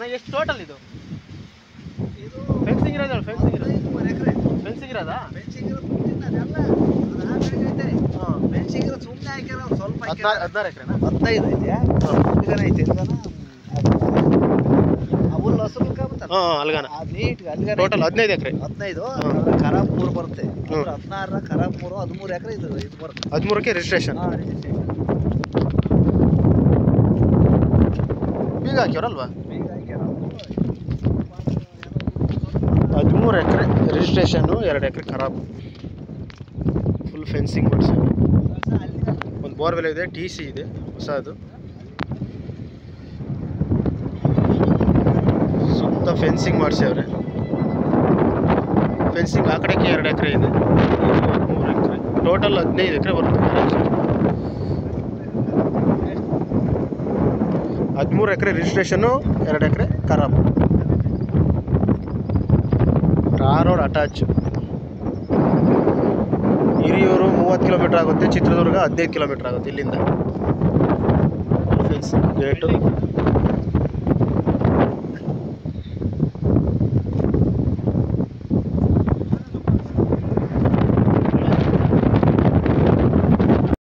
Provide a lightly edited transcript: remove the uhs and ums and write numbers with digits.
ಎಷ್ಟು ಟೋಟಲ್ ಇದು ಫೆನ್ಸಿಂಗ್ ಇರೋದು ಫೆನ್ಸಿಂಗ್ ಇರೋದಾ ಸುಮ್ಮನೆ ಹಾಕ್ಯಾರ ಸ್ವಲ್ಪ 16 ಎಕರೆನಾ 15 ಐತೆ ಐತೆ ಅವುಲ್ ಹಸರು ಅಲ್ಗಾನ ನೀಟ್ ಅಲ್ಗಾನ ಟೋಟಲ್ 15 ಎಕರೆ 15 ಖರಾಬ್ 3 ಬರುತ್ತೆ 16 ಖರಾಬ್ 3 13 ಎಕರೆ ಇದು ಬರುತ್ತೆ 13ಕ್ಕೆ ರಿಜಿಸ್ಟ್ರೇಷನ್ ಬೀಗ ಹಾಕ್ಯಾರಲ್ವಾ 13 ಎಕರೆ ರಿಜಿಸ್ಟ್ರೇಷನ್ನು 2 ಎಕರೆ ಖರಾಬ್ ಫುಲ್ ಫೆನ್ಸಿಂಗ್ ಮಾಡಿಸಿ ಒಂದು ಬೋರ್ವೆಲ್ ಇದೆ ಟಿ ಸಿ ಇದೆ ಹೊಸದು ಸುತ್ತ ಫೆನ್ಸಿಂಗ್ ಮಾಡಿಸ್ಯವ್ರೆ ಫೆನ್ಸಿಂಗ್ ಆ ಕಡೆಗೆ 2 ಎಕರೆ ಇದೆ 13 ಎಕರೆ ಟೋಟಲ್ 15 ಎಕರೆ ಬರುತ್ತೆ 13 ಎಕರೆ ರಿಜಿಸ್ಟ್ರೇಷನ್ನು 2 ಎಕರೆ ಖರಾಬ್ ರೋಡ್ ಅಟ್ಯಾಚ್ ಹಿರಿಯೂರು 30 ಕಿಲೋಮೀಟರ್ ಆಗುತ್ತೆ ಚಿತ್ರದುರ್ಗ 15 ಕಿಲೋಮೀಟರ್ ಆಗುತ್ತೆ ಇಲ್ಲಿಂದ ಫೆನ್ಸಿಂಗ್ ಗೇಟು